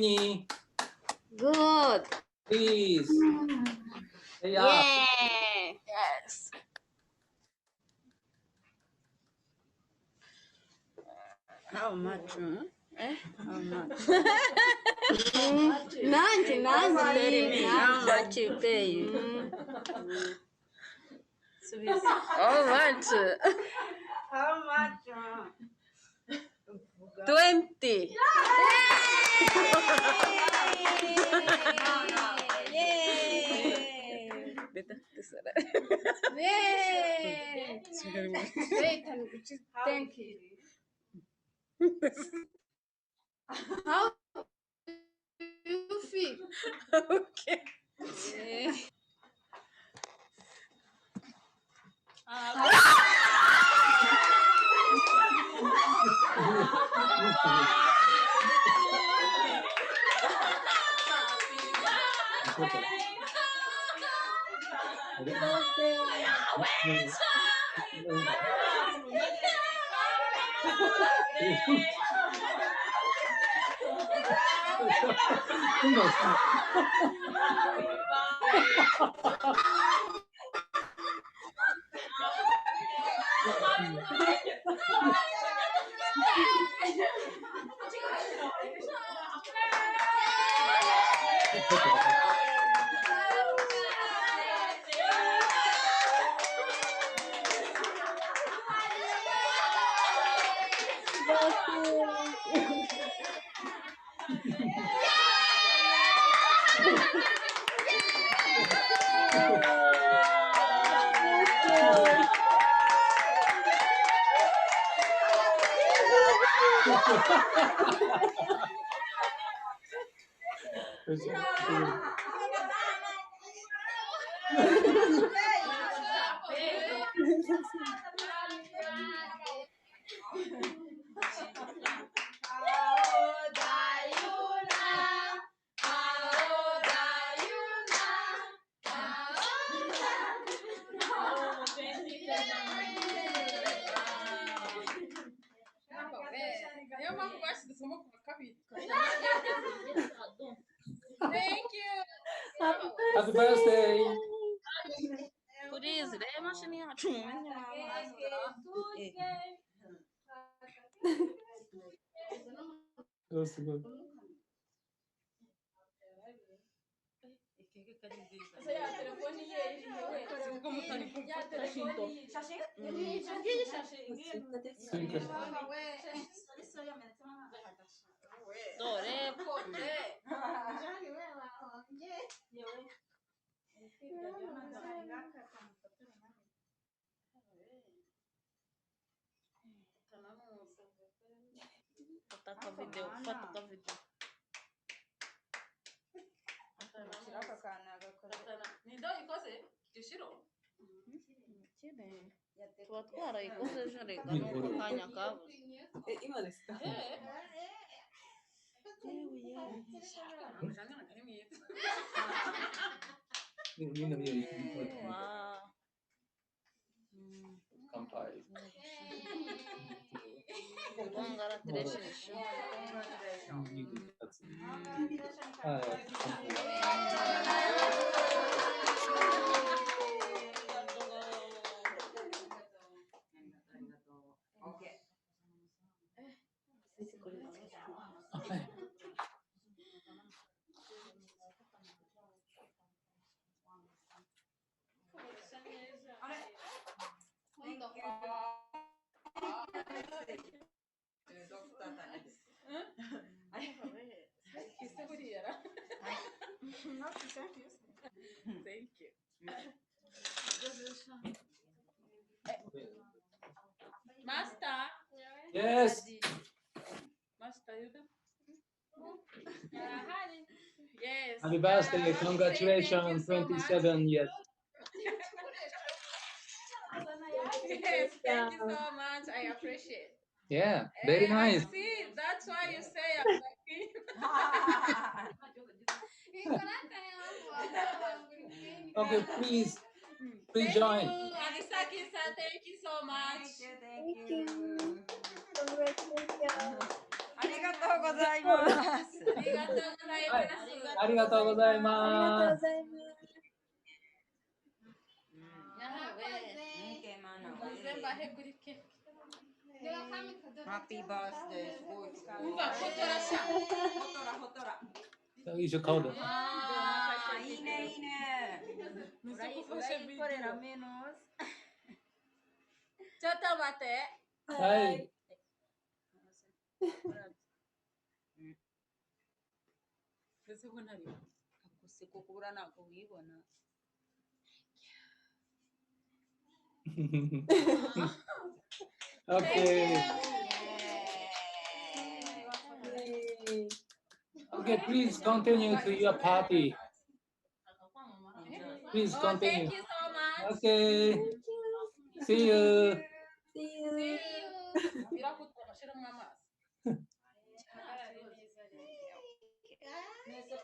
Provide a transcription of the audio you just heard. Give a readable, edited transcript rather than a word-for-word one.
Tini? Good. Please. Say up. Yeah. Yes. How much? How much? Nanti. How much you pay? How much? How much? 20. Thank you. How do you feel? Okay. Thank you. Happy birthday. Please, That's good. Fata video. Tuba twarayikoze ejo reka nuko akanya kabuze. Wow. Congratulations. Thank you. Master. Yes. Master, you do? Yes. Happy birthday. Congratulations. 27 years. Yes, thank you so much. I appreciate. Yeah, very nice. I see. That's why you say I'm lucky. Okay, please join. Thank you, Anisaki-san. Thank you so much. Thank you. Congratulations. ありがとうございます。ありがとうございます。ハッピーバースデー、すごいすごい。ほとら。一緒顔で。あー、いいねいいね。これラメノス。ちょっと待って。はい。Okay. Okay, please continue to your party. Please continue. Thank you so much. Okay. See you. See you. Nesse